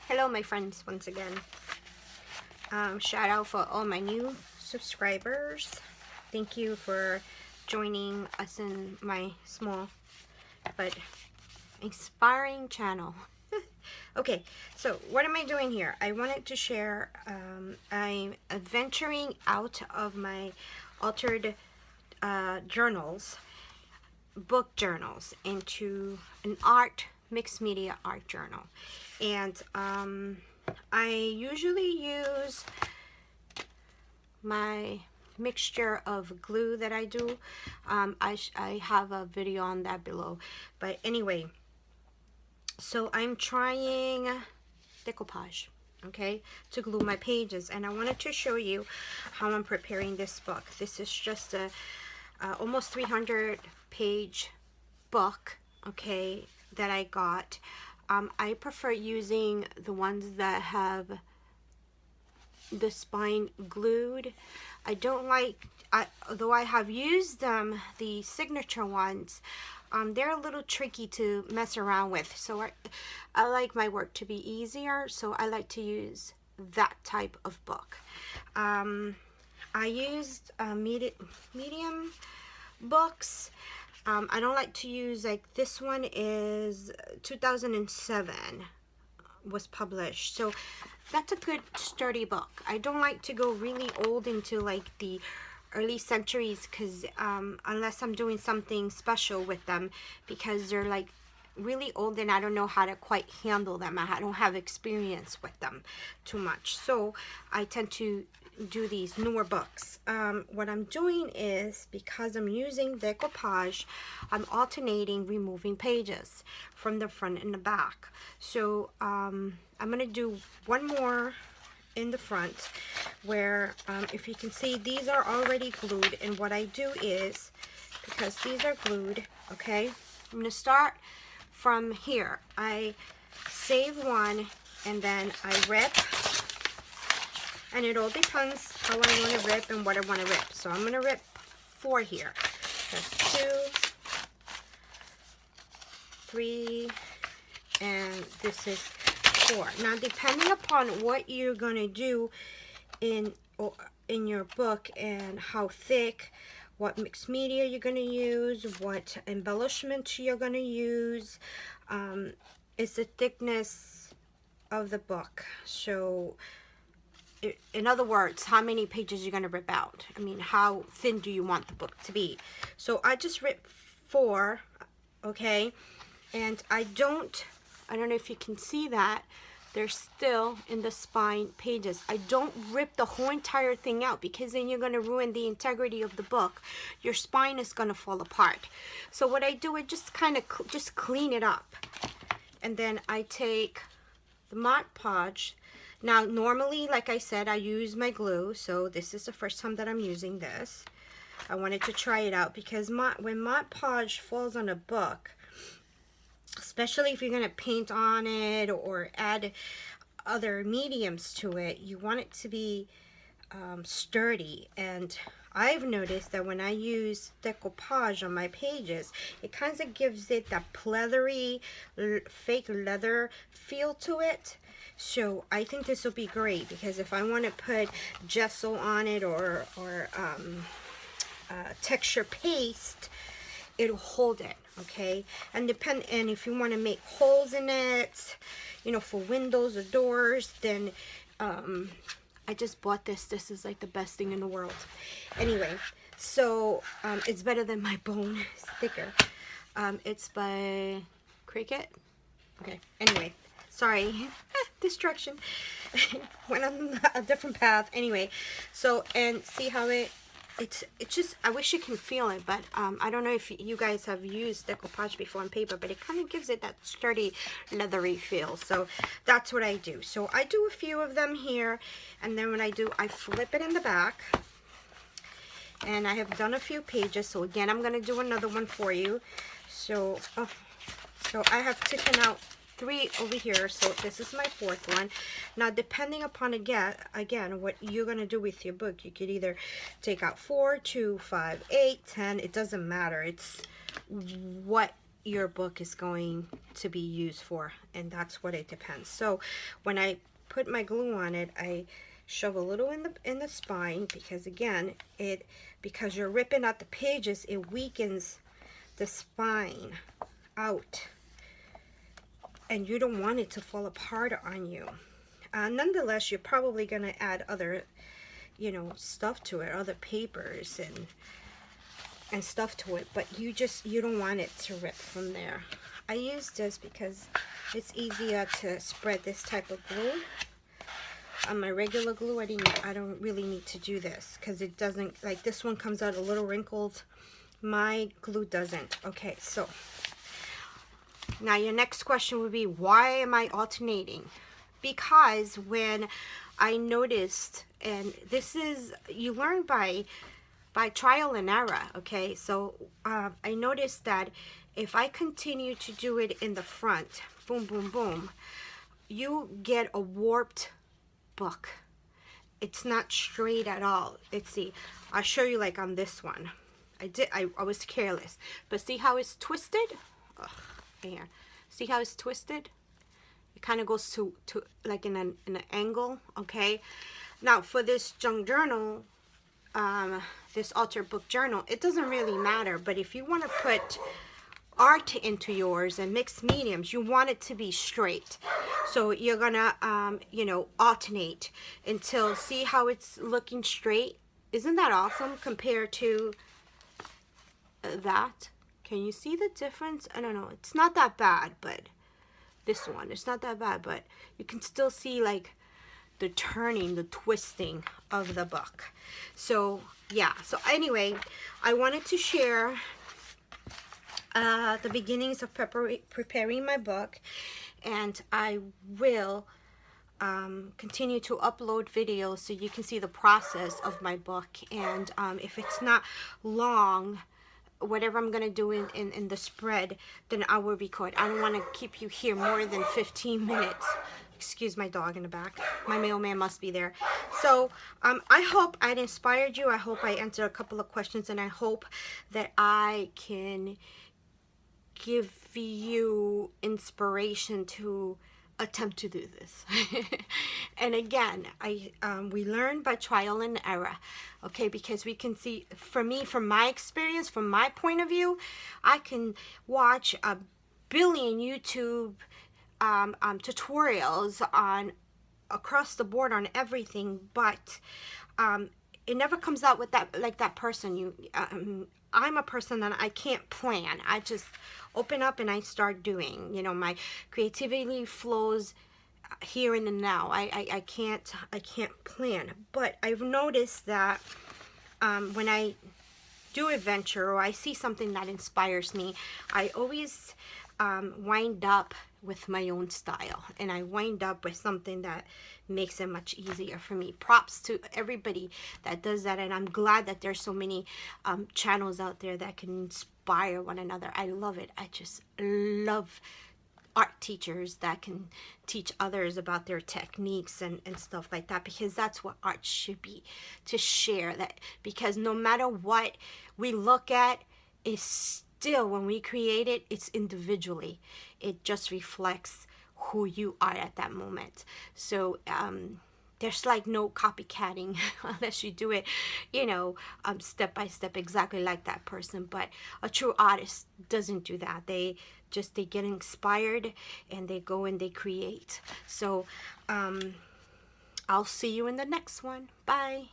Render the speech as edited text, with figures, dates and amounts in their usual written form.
Hello my friends, once again. Shout out for all my new subscribers. Thank you for joining us in my small but inspiring channel. Okay, so what am I doing here? I wanted to share, I'm venturing out of my altered journals, book journals, into an mixed media art journal. And I usually use my mixture of glue that I do. I have a video on that below. But anyway, so I'm trying decoupage, okay, to glue my pages. And I wanted to show you how I'm preparing this book. This is just a almost 300 page book, okay, that I got. I prefer using the ones that have the spine glued. I don't like, though I have used them, the signature ones, they're a little tricky to mess around with. So I like my work to be easier, so I like to use that type of book. I used medium books. I don't like to use, like, this one is 2007 was published, so that's a good sturdy book. I don't like to go really old into like the early centuries, because unless I'm doing something special with them, because they're like really old and I don't know how to quite handle them. I don't have experience with them too much, so I tend to do these newer books. What I'm doing is, because I'm using decoupage, I'm alternating removing pages from the front and the back. So I'm gonna do one more in the front where if you can see, these are already glued, and what I do is, because these are glued, okay, I'm gonna start from here. I save one and then I rip, and it all depends how I want to rip and what I want to rip. So I'm going to rip 4 here. That's 2, 3, and this is 4. Now, depending upon what you're going to do in your book and how thick, what mixed media you're going to use, what embellishments you're going to use, is the thickness of the book. So in other words, how many pages you're going to rip out. I mean, how thin do you want the book to be? So I just ripped 4, okay? And I don't know if you can see that, they're still in the spine pages. I don't rip the whole entire thing out, because then you're going to ruin the integrity of the book. Your spine is going to fall apart. So what I do is just kind of just clean it up. And then I take the Mod Podge. Now, normally, like I said, I use my glue, so this is the first time that I'm using this. I wanted to try it out, because when Mod Podge falls on a book, especially if you're going to paint on it or add other mediums to it, you want it to be sturdy. And I've noticed that when I use decoupage on my pages, it kind of gives it that pleathery, fake leather feel to it. So I think this will be great, because if I want to put gesso on it or texture paste, it'll hold it, okay? And if you want to make holes in it, you know, for windows or doors, then I just bought this. This is like the best thing in the world. Anyway, so it's better than my bone sticker. It's by Cricut. Okay, anyway. Sorry, distraction. Went on a different path. Anyway, so, and see how it's just, I wish you can feel it, but I don't know if you guys have used decoupage before on paper, but it kind of gives it that sturdy, leathery feel. So that's what I do. So I do a few of them here, and then when I do, I flip it in the back. And I have done a few pages, so again, I'm going to do another one for you. So, so I have taken out 3 over here, so this is my 4th one. Now, depending upon again what you're gonna do with your book, you could either take out 4, 2, 5, 8, 10. It doesn't matter. It's what your book is going to be used for, and that's what it depends. So when I put my glue on it, I shove a little in the spine, because again, because you're ripping out the pages, it weakens the spine out, and you don't want it to fall apart on you. Nonetheless, you're probably going to add other, you know, stuff to it, other papers and stuff to it, but you don't want it to rip from there. I use this because it's easier to spread this type of glue. On my regular glue, I don't really need to do this, because it doesn't, like this one comes out a little wrinkled. My glue doesn't. Okay, so now your next question would be, why am I alternating? Because when I noticed, and this is, you learn by trial and error, okay? So I noticed that if I continue to do it in the front, boom, boom, boom, you get a warped book. It's not straight at all. Let's see. I'll show you, like on this one. I was careless. But see how it's twisted? Ugh, here. See how it's twisted? It kind of goes to like in an angle, okay? Now for this junk journal, this altar book journal, it doesn't really matter, but if you want to put art into yours and mixed mediums, you want it to be straight. So you're gonna you know, alternate until, see how it's looking straight? Isn't that awesome compared to that? Can you see the difference? I don't know, it's not that bad, but this one, it's not that bad, but you can still see like the turning, the twisting of the book. So yeah, so anyway, I wanted to share the beginnings of preparing my book, and I will continue to upload videos so you can see the process of my book. And if it's not long, whatever I'm gonna do in the spread, then I will record. I don't want to keep you here more than 15 minutes. Excuse my dog in the back. My mailman must be there. So I hope I inspired you. I hope I answered a couple of questions, and I hope that I can give you inspiration to attempt to do this. And again, we learn by trial and error, okay? Because we can see, for me, from my experience, from my point of view, I can watch a billion YouTube tutorials on across the board on everything, but it never comes out with that, like that person. I'm a person that I can't plan. I just open up and I start doing. You know, my creativity flows here in the now. I can't plan. But I've noticed that when I do a venture, or I see something that inspires me, I always wind up with my own style, and I wind up with something that makes it much easier for me. Props to everybody that does that, and I'm glad that there's so many channels out there that can inspire one another. I love it. I just love art teachers that can teach others about their techniques and stuff like that, because that's what art should be, to share that. Because no matter what we look at, is still, when we create it, it's individually. It just reflects who you are at that moment. So there's like no copycatting unless you do it, you know, step by step, exactly like that person. But a true artist doesn't do that. They get inspired and they go and they create. So I'll see you in the next one. Bye.